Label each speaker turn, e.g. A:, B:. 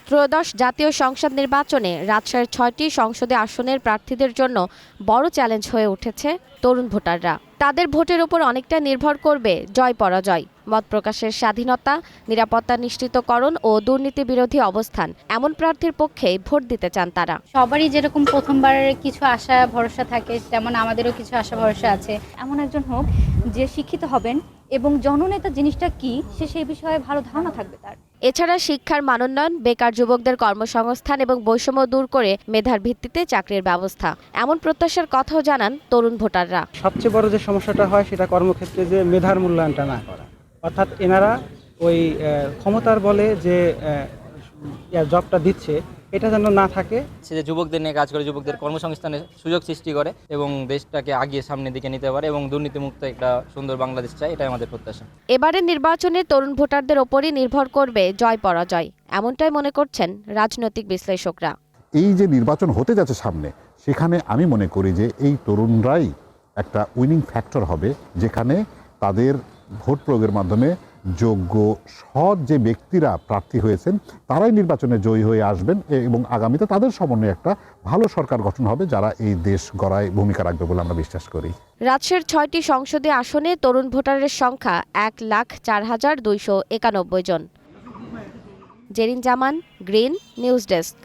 A: ত্রয়োদশ জাতীয় সংসদ নির্বাচনে রাজশাহীর ৬টি সংসদীয় আসনের প্রার্থীদের জন্য বড় চ্যালেঞ্জ হয়ে উঠেছে তরুণ ভোটাররা। তাদের ভোটের উপর অনেকটা নির্ভর করবে জয় পরাজয়, মত প্রকাশের স্বাধীনতা, নিরাপত্তা নিশ্চিতকরণ ও দুর্নীতি বিরোধী অবস্থান। এমন প্রার্থীর পক্ষে ভোট দিতে চান তারা।
B: সবারই যেরকম প্রথমবারের কিছু আশা ভরসা থাকে, তেমন আমাদেরও কিছু আশা ভরসা আছে।
C: এমন একজন হোক যে শিক্ষিত হবেন এবং জননেতা জিনিসটা কি সেই বিষয়ে ভালো ধারণা থাকবে তার।
A: এছাড়া শিক্ষার মানোন্নয়ন, বেকার যুবকদের কর্মসংস্থান এবং বৈষম্য দূর করে মেধার ভিত্তিতে চাকরির ব্যবস্থা, এমন প্রত্যাশার কথাও জানান তরুণ ভোটাররা।
D: সবচেয়ে বড় যে সমস্যাটা হয় সেটা কর্মক্ষেত্রে যে মেধার মূল্যায়নটা না করা, অর্থাৎ এনারা ওই ক্ষমতার বলে যে জবটা দিচ্ছে এটা যেন না থাকে।
E: সে যে যুবকদের নিয়ে কাজ করে, যুবকদের কর্মসংস্থানের সুযোগ সৃষ্টি করে এবং দেশটাকে আগিয়ে সামনের দিকে নিতে পারে এবং দুর্নীতিমুক্ত একটা সুন্দর বাংলাদেশ চাই, এটাই আমাদের প্রত্যাশা।
A: এবারের নির্বাচনে তরুণ ভোটারদের ওপরই নির্ভর করবে জয় পরাজয়, এমনটাই মনে করছেন রাজনৈতিক বিশ্লেষকরা।
F: এই যে নির্বাচন হতে যাচ্ছে সামনে, সেখানে আমি মনে করি যে এই তরুণরাই একটা উইনিং ফ্যাক্টর হবে, যেখানে তাদের ভোট প্রয়োগের মাধ্যমে যোগ্য সৎ যে ব্যক্তিরা প্রার্থী হয়েছেন তারাই নির্বাচনে জয়ী হয়ে আসবেন এবং আগামীতে তাদের সমন্বয়ে একটা ভালো সরকার গঠন হবে, যারা এই দেশ গড়ায় ভূমিকা রাখবে বলে আমরা বিশ্বাস করি।
A: রাজশাহীর ৬টি সংসদীয় আসনে তরুণ ভোটারের সংখ্যা ১,০৪,২৯১ জন। জেরিন জামান, গ্রিন নিউজ ডেস্ক।